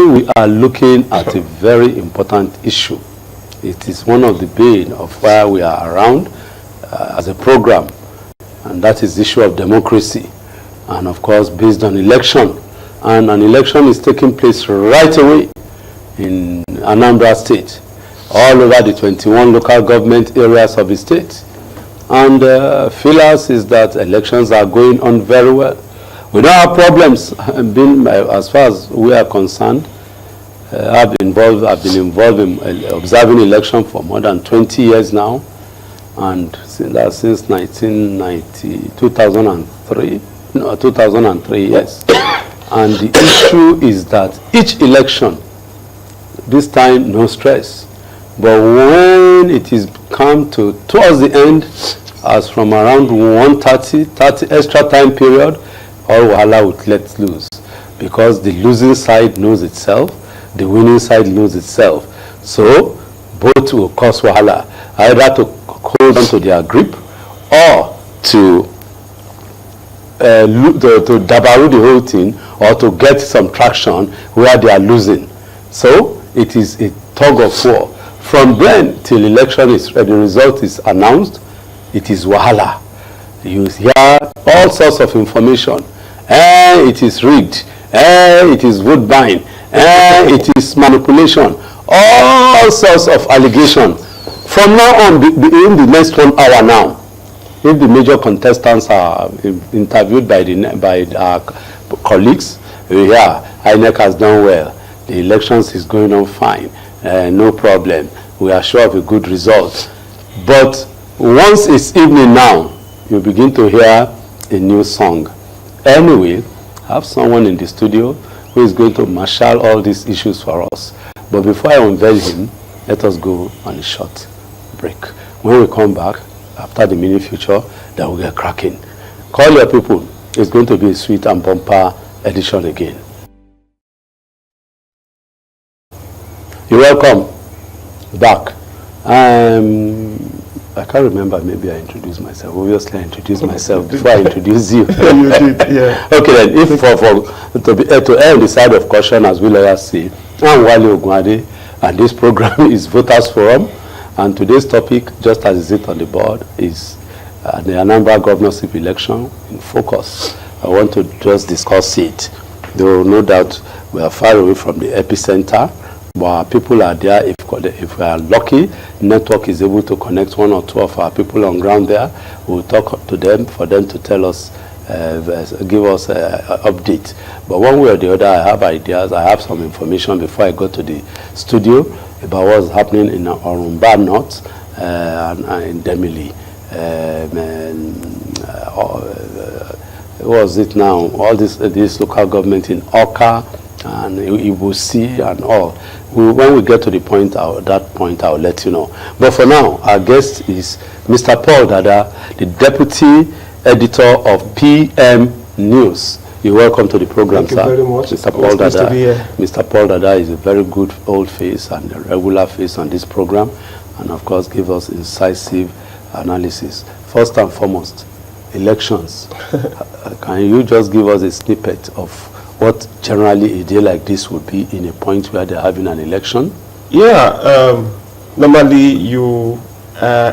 we are looking at a very important issue. It is one of the bane of why we are around as a program, and that is the issue of democracy, and of course based on election. And an election is taking place right away in Anambra State, all over the 21 local government areas of the state. And feelers is that elections are going on very well. We don't have problems. As far as we are concerned, I've been involved in observing election for more than 20 years now, and since 2003, yes. And the issue is that each election, this time no stress, but when it is come to towards the end, as from around 1:30 extra time period, all wahala would let loose, because the losing side knows itself, the winning side knows itself. So both will cause wahala, either to hold on to their grip or to dabaru the whole thing, or to get some traction where they are losing. So it is a tug of war. From then till election is the result is announced, it is wahala. You hear all sorts of information. It is rigged. It is vote buying. It is manipulation. All sorts of allegation. From now on, in the next 1 hour now, if the major contestants are interviewed by our colleagues, yeah, INEC has done well. The elections is going on fine. No problem. We are sure of a good result. But once it's evening now, you begin to hear a new song. Anyway, I have someone in the studio who is going to marshal all these issues for us. But before I unveil him, let us go on a short break. When we come back, after the mini future, that will get cracking. Call your people. It's going to be a sweet and bumper edition again. You're welcome back. I can't remember, maybe I introduced myself. Obviously I introduced myself before I introduced you. You did, yeah. Okay then, if to err on the side of caution, as we lawyers say, I'm Wale Ogwade, and this program is Voters Forum, and today's topic, just as is it on the board, is the Anambra governorship election in focus. I want to just discuss it. Though no doubt we are far away from the epicenter, but our people are there. If we are lucky, network is able to connect one or two of our people on ground there. We'll talk to them for them to tell us, give us an update. But one way or the other, I have ideas. I have some information before I go to the studio about what's happening in Anambra North and in Demili. What was it now? All this local government in Oka and Ibusi and all. When we get to the point, that point, I'll let you know. But for now, our guest is Mr. Paul Dada, the Deputy Editor of PM News. You're welcome to the program, sir. Thank you very much. Mr. Paul Dada. Mr. Paul Dada is a very good old face and a regular face on this program, and of course, give us incisive analysis. First and foremost, elections. Can you just give us a snippet of what generally a day like this would be in a point where they're having an election? Yeah, normally you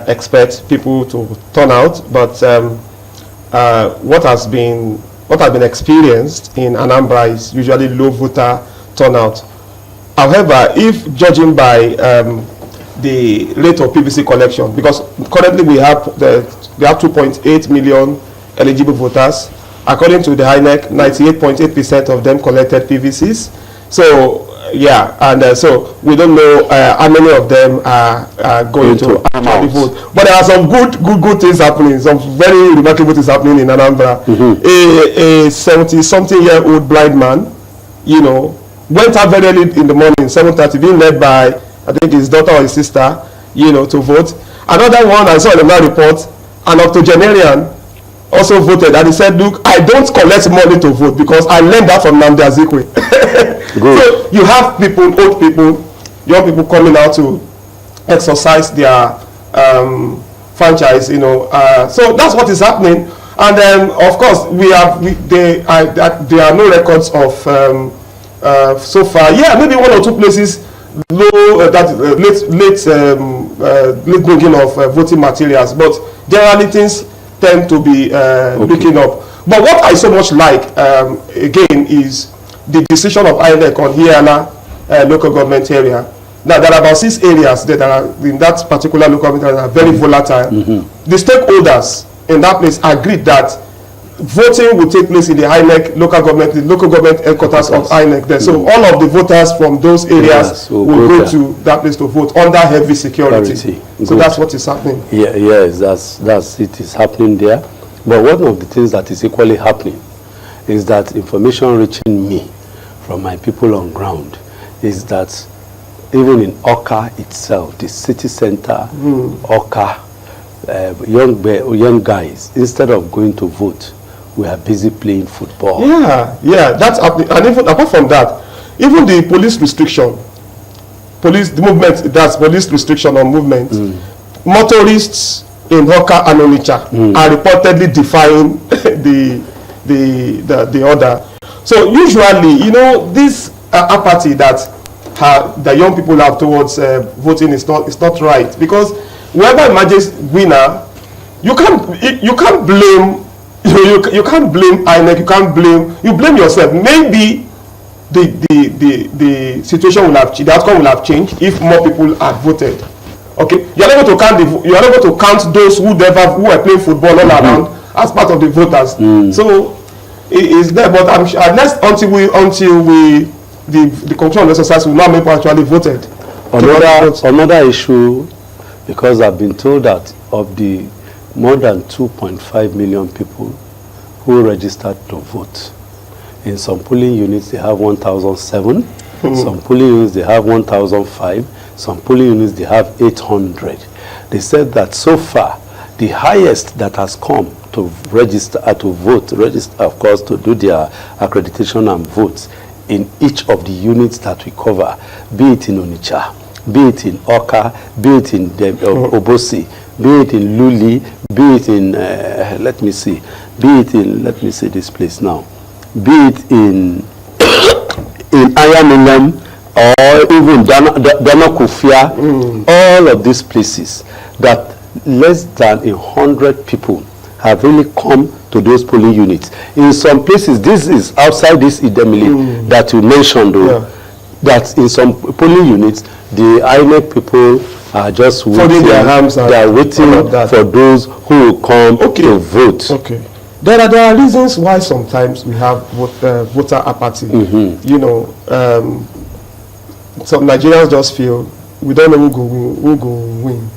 expect people to turn out, but what has been experienced in Anambra is usually low voter turnout. However, if judging by the rate of PVC collection, because currently we have 2.8 million eligible voters. According to the INEC, 98.8% of them collected PVCs. So yeah, and so we don't know how many of them are going to actually vote. But there are some good things happening. Some very remarkable things happening in Anambra. A 70-something-year-old blind man, went out very early in the morning, 7:30, being led by I think his daughter or his sister, to vote. Another one, I saw in the report, an octogenarian also voted, and he said, look, I don't collect money to vote because I learned that from Nnamdi Azikiwe. So you have people, old people, young people coming out to exercise their franchise, so that's what is happening. And then, of course, there are no records of so far. Yeah, maybe one or two places low late bringing of voting materials, but generally things tend to be looking up. But what I so much like again is the decision of INEC on Hiana local government area. Now there are about 6 areas that are in that particular local government area that are very volatile. The stakeholders in that place agreed that voting will take place in the INEC local government headquarters of INEC there. So all of the voters from those areas will go to that place to vote under heavy security. So that's what is happening. Yeah, yes, that's it is happening there. But one of the things that is equally happening is that information reaching me from my people on ground is that even in Oka itself, the city center, Oka, young guys, instead of going to vote, we are busy playing football. Yeah, that's happening. And even apart from that, even the police restriction, police restriction on movement, motorists in Oka and Onitsha are reportedly defying the order. So usually, you know, this apathy that the young people have towards voting is not right, because whoever emerges winner, you can't blame you can't blame INEC, you blame yourself. Maybe the situation will have changed, the outcome will have changed if more people had voted. Okay, you are able to count those who are playing football all around as part of the voters. So it is there, but I'm sure until the conclusion of the exercise will not make people actually voted. Another issue, because I've been told that of the more than 2.5 million people who registered to vote, in some polling units they have 1,007, some polling units they have 1,005, some polling units they have 800. They said that so far the highest that has come to register register of course to do their accreditation and votes in each of the units that we cover, be it in Onitsha, be it in Oka, be it in Obosi, be it in Luli, be it in let me see this place now, be it in Ayamulam, or even Dana Kufia, all of these places, that less than 100 people have really come to those polling units. In some places, this is outside this Idemili that you mentioned, though, that in some polling units, the INEC people are just waiting. They are waiting for those who will come to vote. Okay. There are reasons why sometimes we have voter apathy. You know, some Nigerians just feel we don't know who go win.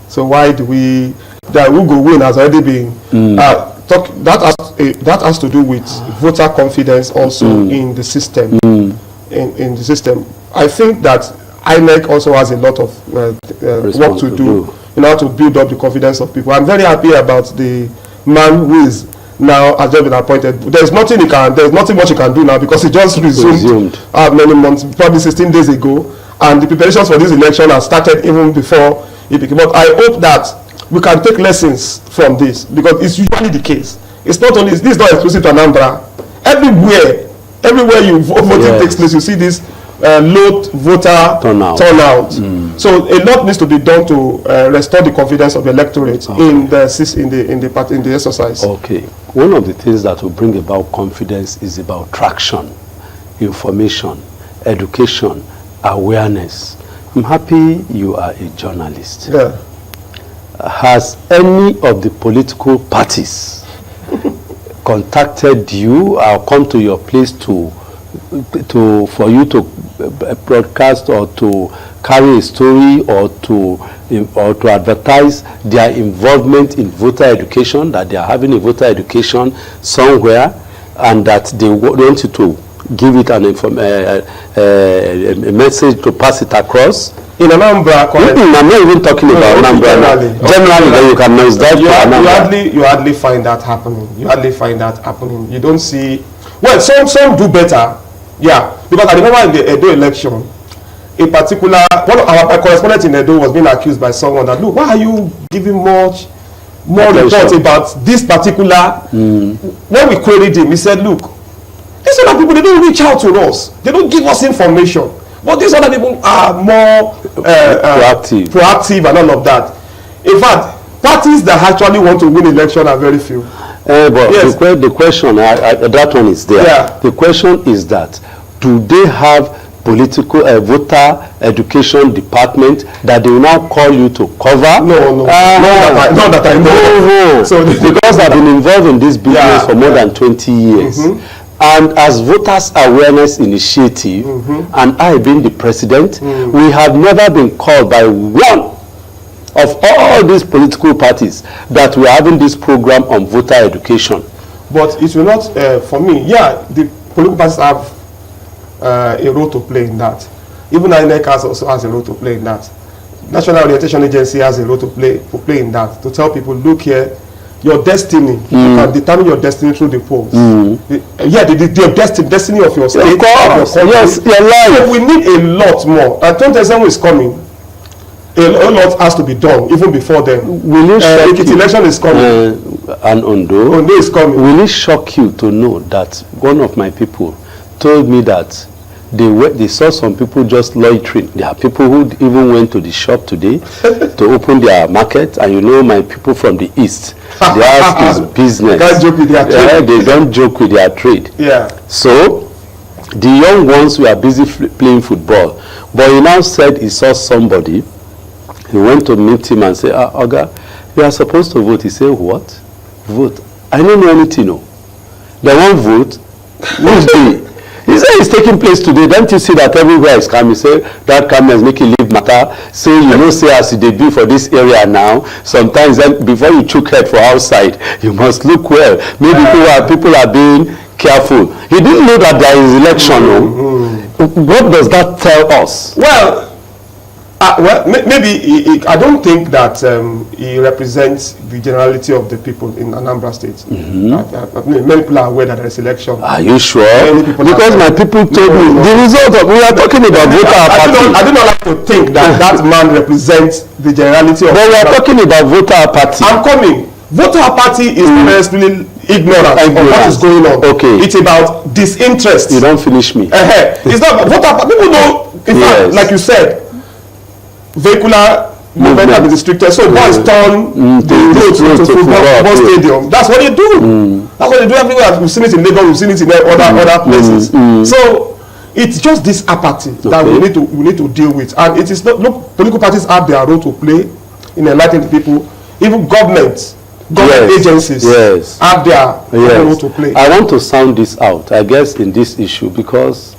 So why do we? That who go win has already been that has to do with voter confidence also in the system. In the system, I think that INEC also has a lot of work to do in order to build up the confidence of people. I'm very happy about the man who is now has just been appointed. There's nothing much he can do now, because he just resumed many months, probably 16 days ago, and the preparations for this election have started even before it became. But I hope that we can take lessons from this, because it's usually the case. It's not only, this is not exclusive to Anambra. Everywhere voting takes place, you see this low voter turnout. So a lot needs to be done to restore the confidence of the electorate in the exercise. Okay. One of the things that will bring about confidence is about traction, information, education, awareness. I'm happy you are a journalist. Yeah. Has any of the political parties contacted you or come to your place for you to broadcast or to carry a story or to advertise their involvement in voter education, that they are having a voter education somewhere, and that they want you to give it a message to pass it across? In Anambra, I'm not even talking about Anambra. Generally, then you can notice that you hardly find that happening. You don't see. Well, some do better. Yeah, because I remember in the Edo election, a particular one of our correspondents in Edo was being accused by someone that, look, why are you giving more reports about this particular? When we queried him, he said, look, These other people, they don't reach out to us. They don't give us information. But these other people are more proactive and all of that. In fact, parties that actually want to win election are very few. But yes. the question, that one is there. Yeah. The question is that, do they have political voter education department that they will now call you to cover? No, not that I know. No. So because I've been involved in this business for more than 20 years. And as Voters Awareness Initiative, and I being the president, we have never been called by one of all these political parties that we are having this program on voter education. But it will not, for me, the political parties have a role to play in that. Even INEC also has a role to play in that. National Orientation Agency has a role to play in that, to tell people, look here, your destiny, you can determine your destiny through the polls. The destiny of your state, of your country. Yes, you're right. So we need a lot more. And 2027 is coming. A lot has to be done even before then. The election is coming. And Ondo is coming. Will it shock you to know that one of my people told me that they saw some people just loitering. There are people who even went to the shop today to open their market, and you know my people from the east, theirs is business. They don't joke with their trade. They don't joke with their trade. Yeah. So the young ones were busy playing football, but he now said he saw somebody. He went to meet him and said, Oga, you are supposed to vote. He said, what? Vote? I don't know anything. No. They won't vote. Which day? He said it's taking place today. Don't you see that everywhere is coming? He said that coming is making live matter. Say, you know, say as they do for this area now, sometimes then before you chook head for outside, you must look well. Maybe people are being careful. He didn't know that there is election. What does that tell us? Well, maybe I don't think that he represents the generality of the people in Anambra State. Many people are aware that there is election. Are you sure? Because my people told me the result of, we are talking about voter apathy. I do not like to think that that man represents the generality of. But we are talking about voter apathy. I'm coming. Voter apathy is necessarily ignorance of what is going on. Okay. It's about disinterest. You don't finish me. It's not voter apathy. People know, in fact, like you said, vehicular movement has been restricted, so boys turn the road to football stadium. That's what they do. That's what they do everywhere. We've seen it in Lagos, we've seen it in other places. So it's just this apathy that we need to deal with, and it is not. Look, political parties have their role to play in enlightening people. Even government agencies have their role to play. I want to sound this out, I guess, in this issue, because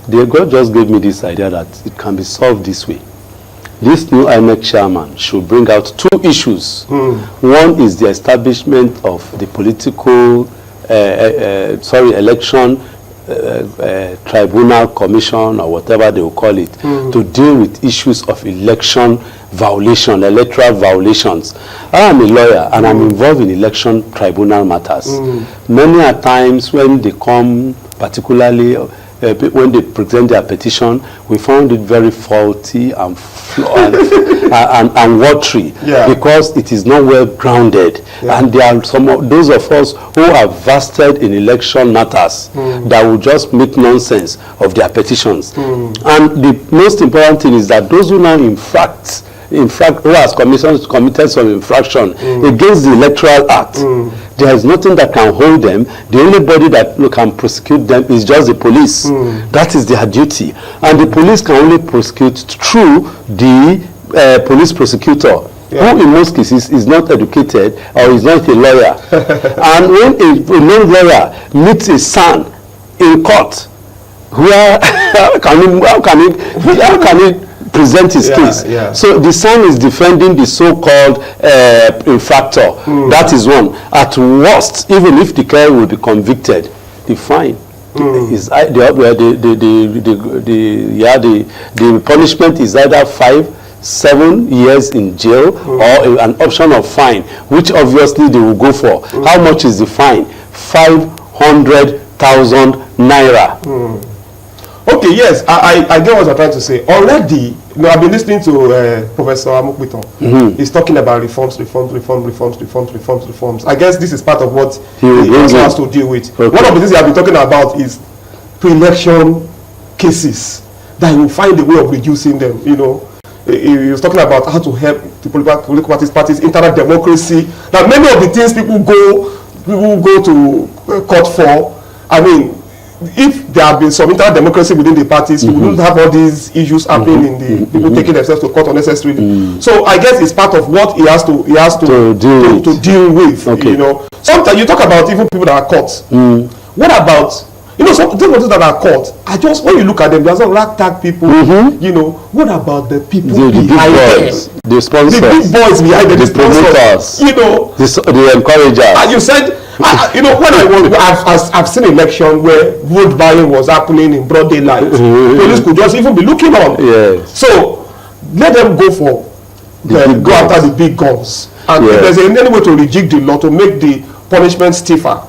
God just gave me this idea that it can be solved this way. This new INEC chairman should bring out two issues. One is the establishment of the political, election tribunal commission, or whatever they will call it, to deal with issues of election violation, electoral violations. I am a lawyer and I'm involved in election tribunal matters. Many a times when they come, particularly when they present their petition, we found it very faulty and watery, because it is not well grounded. And there are some of those of us who are vested in election matters that will just make nonsense of their petitions. And the most important thing is that those who now infract, who has committed some infraction against the Electoral Act, there is nothing that can hold them. The only body that can prosecute them is just the police. That is their duty. And the police can only prosecute through the police prosecutor, who in most cases is not educated or is not a lawyer. And when a non-lawyer meets a son in court, how can he present his case? So the son is defending the so-called infractor. That is one. At worst, even if the guy will be convicted, the fine is the punishment is either 5-7 years in jail or an option of fine, which obviously they will go for. How much is the fine? 500,000 naira. Okay, yes, I get what you're trying to say. Already, I've been listening to Professor Amukbito. He's talking about reforms. I guess this is part of what he also has to deal with. Okay. One of the things he has been talking about is pre-election cases, that he will find a way of reducing them. He was talking about how to help the political parties, internal democracy. Now, many of the things people go to court for, I mean, if there have been some internal democracy within the parties, we wouldn't have all these issues happening in the people taking themselves to court unnecessarily. So I guess it's part of what he has to deal with. Okay. Sometimes you talk about even people that are caught. What about some people that are caught? When you look at them, there's some ragtag people. What about the people behind them? The sponsors, the big boys behind them, the promoters, the encouragers. And you said. I've seen election where vote buying was happening in broad daylight. Police could just even be looking on. Yes. So let them go after the big guns. And if there's any way to rejig the law to make the punishment stiffer,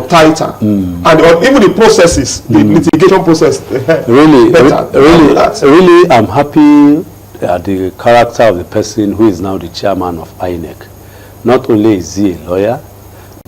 tighter, and even the processes, the litigation process, really, I'm happy at the character of the person who is now the chairman of INEC. Not only is he a lawyer,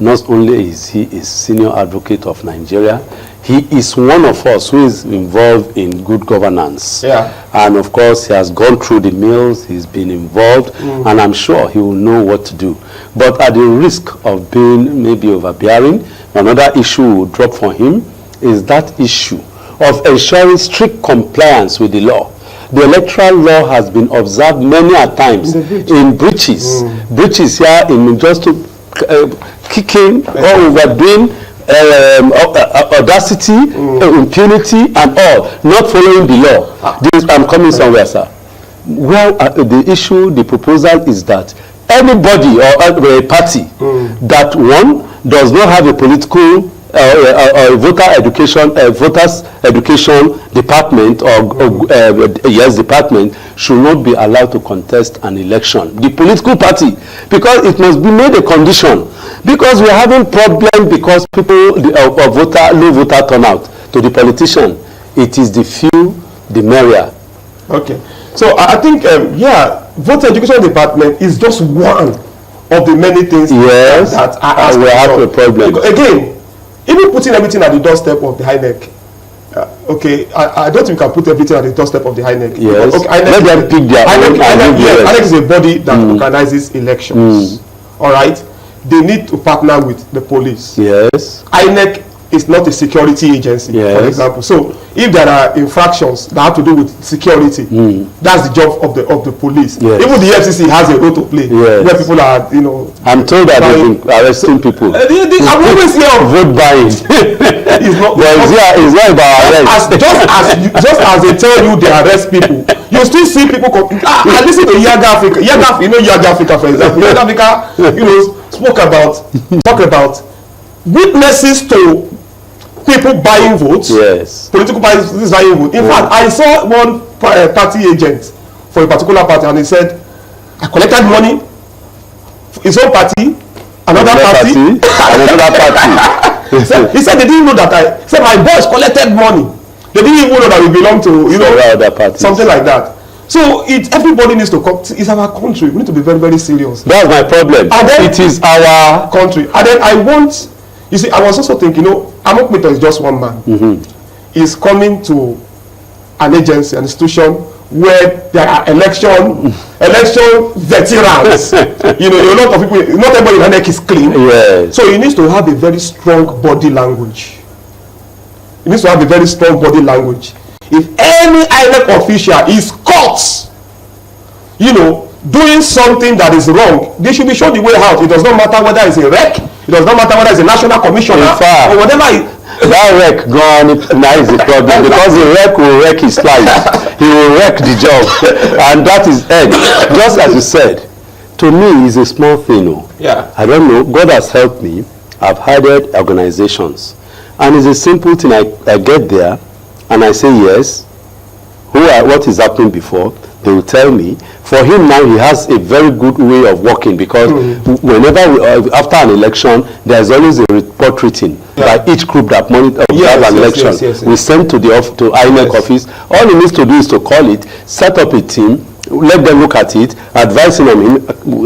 not only is he a senior advocate of Nigeria, he is one of us who is involved in good governance. Yeah. And of course, he has gone through the mills, he's been involved, and I'm sure he will know what to do. But at the risk of being maybe overbearing, another issue will drop for him is that issue of ensuring strict compliance with the law. The electoral law has been observed many a times in breaches. Breaches here in just to kicking or overdoing audacity, impunity, and all, not following the law. I'm coming somewhere, sir. Well, the issue, the proposal is that anybody or a party that does not have a political voters education department department should not be allowed to contest an election. The political party, because it must be made a condition, because we're having problem because people low voter turnout to the politician. It is the few, the merrier. Okay, so I think voter education department is just one of the many things that we have a problem. Again, even putting everything at the doorstep of the INEC, I don't think we can put everything at the doorstep of the INEC. Yes. Let them pick their own. INEC is a body that organizes elections. All right. They need to partner with the police. Yes. INEC is not a security agency, for example. So if there are infractions that have to do with security, that's the job of the police. Yes. Even the FCC has a role to play, where people are, I'm told that they've been arresting people. I'm always here of vote buying. It's not about arrest. Just as they tell you they arrest people, you still see people. I listen to Yaga Africa. Yaga Africa, for example. Yaga Africa, talk about witnesses to people buying votes. Yes. Political parties buying votes. In fact, I saw one party agent for a particular party, and he said, I collected money for his own party, another party. He said they didn't know that my boys collected money. They didn't even know that we belong to something like that. So everybody needs to come. It's our country. We need to be very, very serious. That's my problem. And then, it is our country. And then I was also thinking, Amokmito is just one man. He's coming to an agency, an institution where there are election veterans. A lot of people, not everybody in INEC is clean. Yes. So he needs to have a very strong body language. If any INEC official is caught, doing something that is wrong, they should be shown the way out. It does not matter whether it's a rec, it does not matter whether it's a national commissioner, or whatever. That rec gone, now is the problem, because the rec will wreck his life. He will wreck the job, and that is it. Just as you said, to me, it's a small thing. Yeah. I don't know. God has helped me. I've hired organizations, and it's a simple thing. I get there, and I say yes. What is happening before? they will tell me. For him now, he has a very good way of working, because whenever after an election, there's always a report written by each group that monitor an election. We send to the to INEC office. All he needs to do is to call it, set up a team, let them look at it, advising him,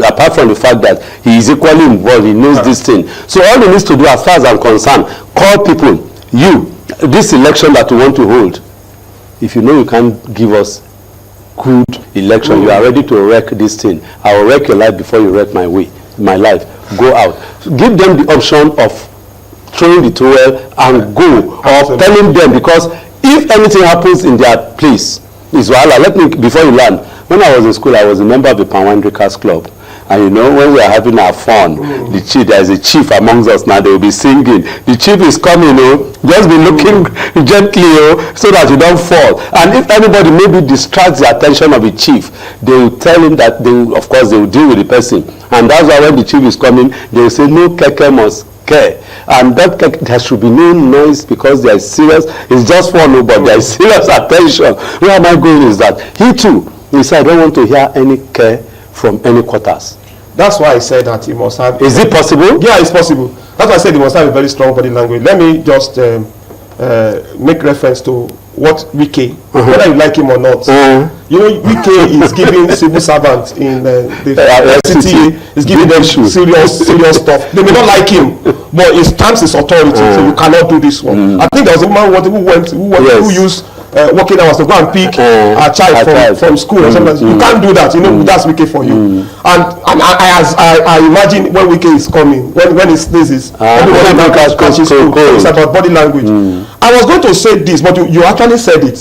apart from the fact that he is equally involved, he knows this thing. So all he needs to do, as far as I'm concerned, call people, this election that we want to hold, if you know you can't give us good election, you are ready to wreck this thing. I will wreck your life before you wreck my life. Go out. Give them the option of throwing the towel and go, or telling them, because if anything happens in their place, is wahala. Let me, before you learn, when I was in school, I was a member of the Panwandrikas Club. And you know, when we are having our fun, the chief, there is a chief amongst us now, they will be singing. The chief is coming, just be looking gently, so that you don't fall. And if anybody maybe distracts the attention of the chief, they will tell him that, of course, they will deal with the person. And that's why when the chief is coming, they will say, no keke must care. And that there should be no noise, because there is serious, it's just fun, but there is serious attention. Where am I going is that he too, he said, I don't want to hear any care from any quarters. That's why I said that he must have... Is it possible? Yeah, it's possible. That's why I said he must have a very strong body language. Let me just make reference to what Wike, whether you like him or not. You know, Wike is giving civil servants in the city, is giving them serious stuff. They may not like him, but he stamps his authority, so you cannot do this one. I think there was a man who used working hours to go and pick a child from school. Sometimes you can't do that. You know, that's Wike for you. And I imagine when Wike is coming, when he sneezes, everybody catches cold. It's about body language. I was going to say this, but you actually said it.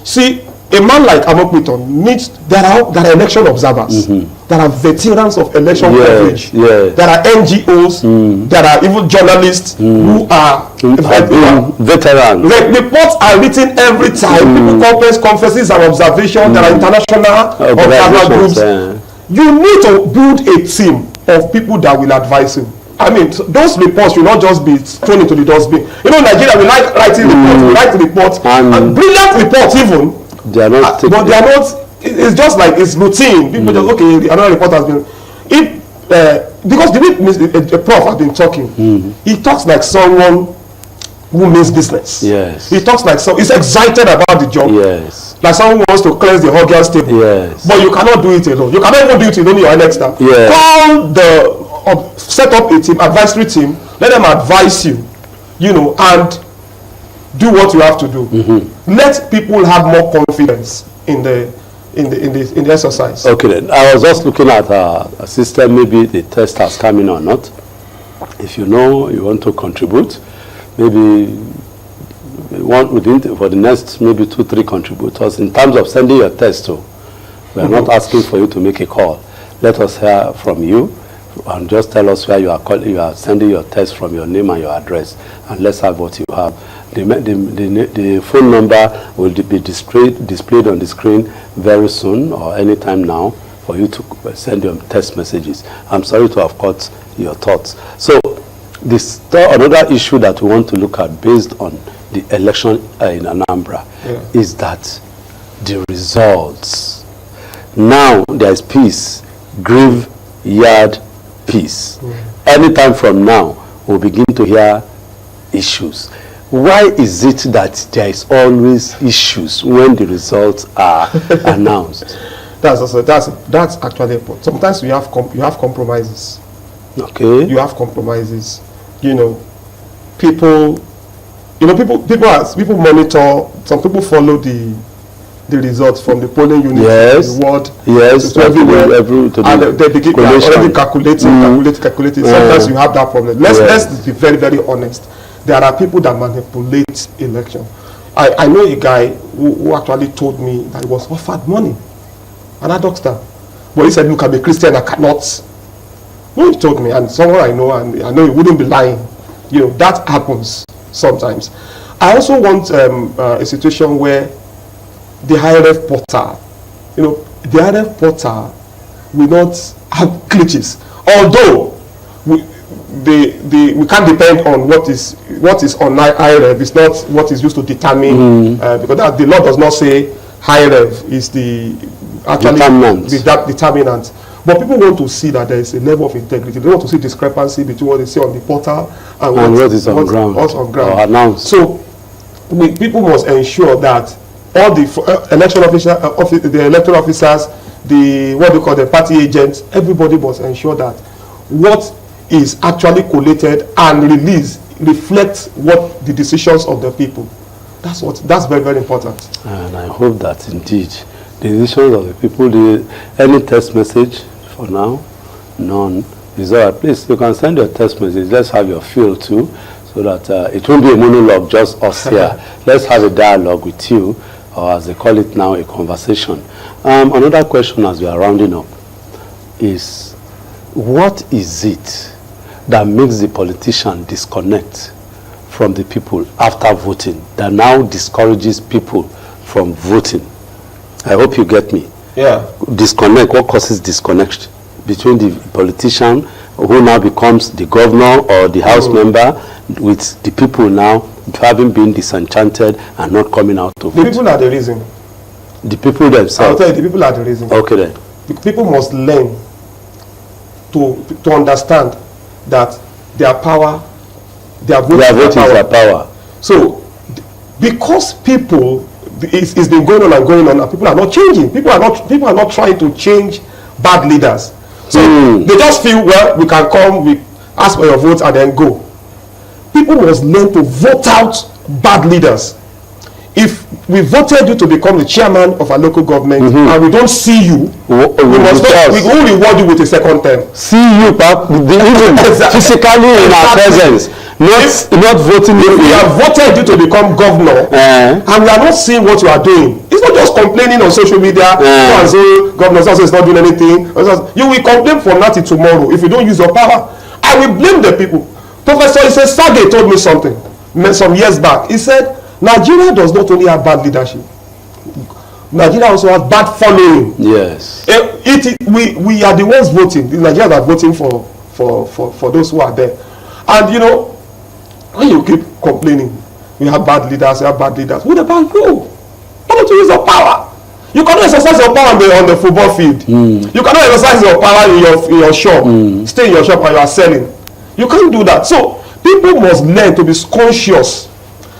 See, a man like Amokmiton needs, there are election observers, there are veterans of election coverage, there are NGOs, there are even journalists who are veterans. Reports are written every time. People call press conferences and observations. There are international observer groups. You need to build a team of people that will advise you. I mean, those reports will not just be thrown into the dustbin. You know, in Nigeria, we like writing reports. We write reports, and brilliant reports even. They are not, but they are not. It's just like it's routine. People just another report has been. Because the way Prof has been talking, he talks like someone who means business. Yes. He talks like he's excited about the job. Yes. Like someone who wants to cleanse the Hoggian stable. Yes. But you cannot do it alone. You cannot even do it alone in your next time. Yes. Call set up a team, advisory team. Let them advise you, and do what you have to do. Let people have more confidence in the exercise. Okay then. I was just looking at a system, maybe the test has come in or not. If you know you want to contribute, maybe for the next maybe 2-3 contributors, in terms of sending your test to, we are not asking for you to make a call. Let us hear from you and just tell us where you are sending your test from, your name and your address, and let's have what you have. The phone number will be displayed on the screen very soon or anytime now for you to send your text messages. I'm sorry to have cut your thoughts. So another issue that we want to look at based on the election in Anambra is that the results. Now there is peace, graveyard peace. Anytime from now, we'll begin to hear issues. Why is it that there is always issues when the results are announced? That's actually a point. Sometimes you have compromises. Okay. You have compromises. People monitor. Some people follow the results from the polling unit, the ward, to everywhere, and they begin already calculating. Sometimes you have that problem. Let's be very, very honest. There are people that manipulate election. I know a guy who actually told me that he was offered money, an ad hoc star, but he said, "Look, I'm a Christian, I cannot." No, he told me, and someone I know, and I know he wouldn't be lying. That happens sometimes. I also want a situation where the IRF portal, the IRF portal will not have glitches. Although we can't depend on what is on IRF. It's not what is used to determine because the law does not say IRF is the actually determinant. be that determinant. But people want to see that there is a level of integrity. They want to see discrepancy between what they say on the portal and what is on ground. What's on ground. Or announced. So people must ensure that all the the electoral officers, the what they call the party agents, everybody must ensure that what is actually collated and released reflects what the decisions of the people. That's very, very important. And I hope that indeed the decisions of the people, any text message for now, none is all right. Please, you can send your text message. Let's have your feel too, so that it won't be a monologue, just us here. Let's have a dialogue with you, or as they call it now, a conversation. Another question as we are rounding up is, what is it that makes the politician disconnect from the people after voting, that now discourages people from voting? I hope you get me. Yeah. Disconnect, what causes disconnect between the politician who now becomes the governor or the house member with the people now having been disenchanted and not coming out to vote? The people are the reason. The people themselves? I'll tell you, the people are the reason. Okay then. The people must learn to understand that their power, their vote is their power. So, because people, it's been going on and going on, and people are not changing. People are not trying to change bad leaders. So they just feel, well, we can come, we ask for your vote and then go. People must learn to vote out bad leaders. If we voted you to become the chairman of a local government and we don't see you, we will reward you with a second term. See you, even physically in our presence. Not voting. If we have voted you to become governor and we are not seeing what you are doing, it's not just complaining on social media. And say governor so is not doing anything. You will complain from now till tomorrow if you don't use your power. I will blame the people. Professor Sage told me something some years back. He said Nigeria does not only have bad leadership. Nigeria also has bad following. Yes. We are the ones voting. The Nigerians are voting for those who are there. And you know, when you keep complaining, we have bad leaders, what about you? Why don't you use your power? You cannot exercise your power on the football field. You cannot exercise your power in your shop. Stay in your shop and you are selling. You can't do that. So people must learn to be conscious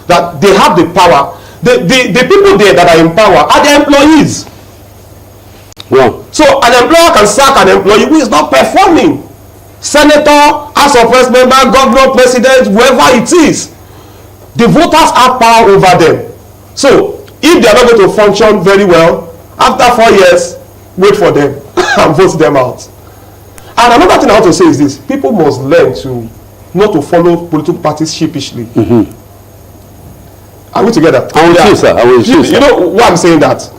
that they have the power. The people there that are in power are the employees. Yeah. So an employer can sack an employee who is not performing. Senator, House of Reps member, governor, president, whoever it is, the voters have power over them. So if they are not going to function very well, after 4 years, wait for them and vote them out. And another thing I want to say is this: people must learn to not to follow political parties sheepishly. Are we together? I will choose, sir. I will choose. You know why I'm saying that?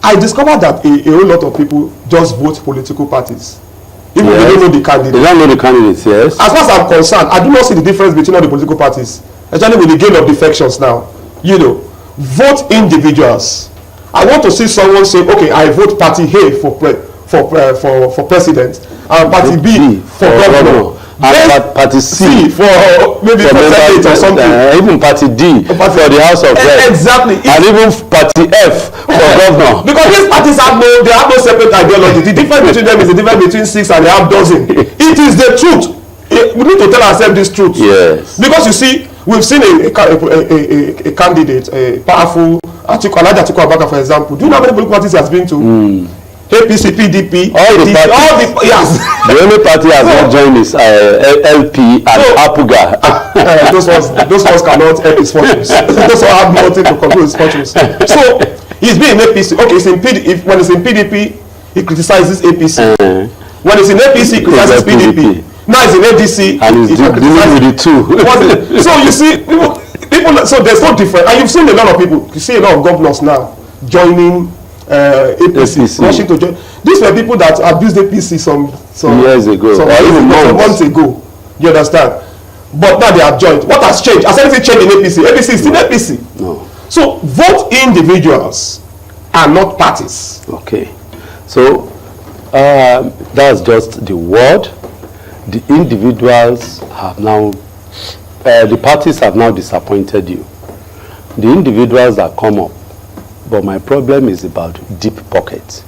I discovered that a whole lot of people just vote political parties. Even they don't know the candidates. They don't know the candidates, yes. As far as I'm concerned, I do not see the difference between all the political parties, especially with the game of defections now. You know, vote individuals. I want to see someone say, okay, I vote party A for president, and party B for governor. And party C for maybe for Senate or something. Even party D for the House of Reps. Exactly. And even party F for governor. Because these parties have no separate ideology. The difference between them is the difference between 6 and a half dozen. It is the truth. We need to tell ourselves this truth. Yes. Because you see, we've seen a candidate, a powerful Atiku Abubakar, for example. Do you know how many political parties he has been to? APC, PDP, all the yes. The only party has not joined is LP and APUGA. Those ones cannot help his fortunes. Those ones have nothing to control his fortunes. So he's been in APC. Okay, when it's in PDP, he criticizes APC. When it's in APC, he criticizes PDP. Now it's in ADC, and he's dealing with the two. So you see, people. So there's no difference. And you've seen a lot of people. You see a lot of governors now joining APC, rushing to join. These were people that abused APC some years ago, some months ago. You understand? But now they have joined. What has changed? Has anything changed in APC? APC is still APC. No. So vote individuals and not parties. Okay. So that's just the word. The individuals have now, the parties have now disappointed you. The individuals that come up But my problem is about deep pockets.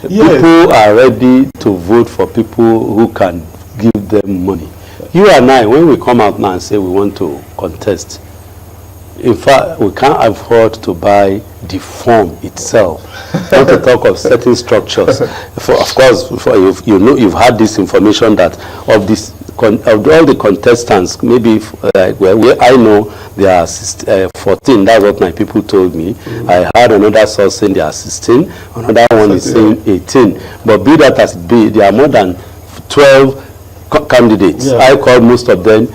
Yes. People are ready to vote for people who can give them money. You and I, when we come out now and say we want to contest, in fact, we can't afford to buy the form itself. Not to talk of certain structures. Of course, you've had this information that of all the contestants, maybe I know there are 14. That's what my people told me. I had another source saying there are 16. Another one is saying 18. But be that as it be, there are more than 12 candidates. Yeah. I call most of them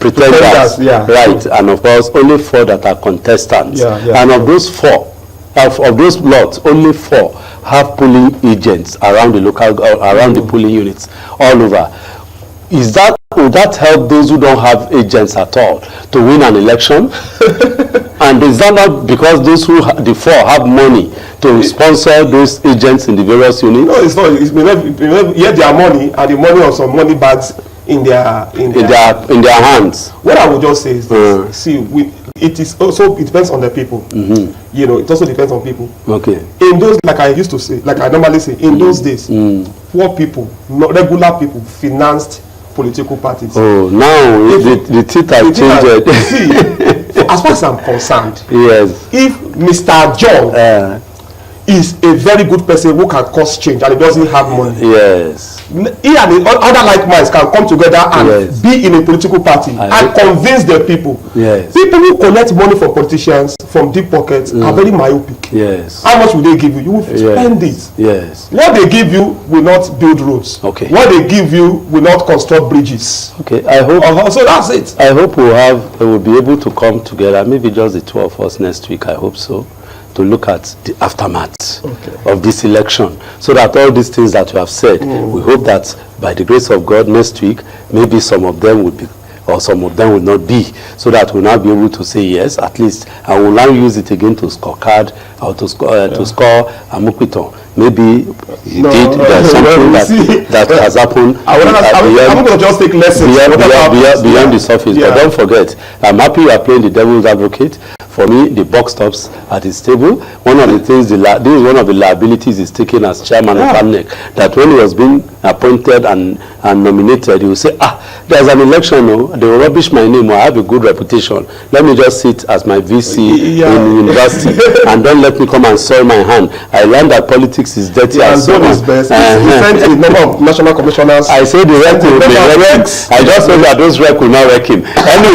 pretenders, yeah. Right, and of course only 4 that are contestants. Yeah, yeah. And of those 4, of those lots, only 4 have polling agents around the around the polling units all over. Would that help those who don't have agents at all to win an election? And is that not because those the 4 have money to sponsor those agents in the various units? No, it's not. Yet their money and the money of some money bags in their hands. What I would just say is this. See, it depends on the people. You know, it also depends on people. Okay. In those, like I normally say, in those days, poor people, regular people, financed political parties. Oh, now the teeth have changed. See, as far as I'm concerned, yes. If Mr. John is a very good person who can cause change and he doesn't have money. Yes. He and other like minds can come together and be in a political party and convince the people. Yes. People who collect money from politicians from deep pockets are very myopic. Yes. How much will they give you? You will spend it. Yes. What they give you will not build roads. Okay. What they give you will not construct bridges. Okay. I hope. So that's it. I hope we'll be able to come together. Maybe just the 2 of us next week. I hope so. To look at the aftermath of this election, so that all these things that you have said, we hope that by the grace of God next week, maybe some of them will be, or some of them will not be, so that we'll now be able to say yes, at least, and we'll now use it again to score card or to score a Mukwiton. Maybe there's something that has happened. I'm going to just take lessons beyond the surface. But don't forget, I'm happy you are playing the devil's advocate. For me, the buck stops at his table. One of the things, this is one of the liabilities he's taken as chairman of AMNEC, that when he was being appointed and nominated, he will say, there's an election, they will rubbish my name, I have a good reputation. Let me just sit as my VC in university and don't let me come and soil my hand. I learned that politics is dirty and so on. His best. He sent a number of national commissioners. I say the rec will be wrecked. I just know that those rec will not wreck him. Anyway,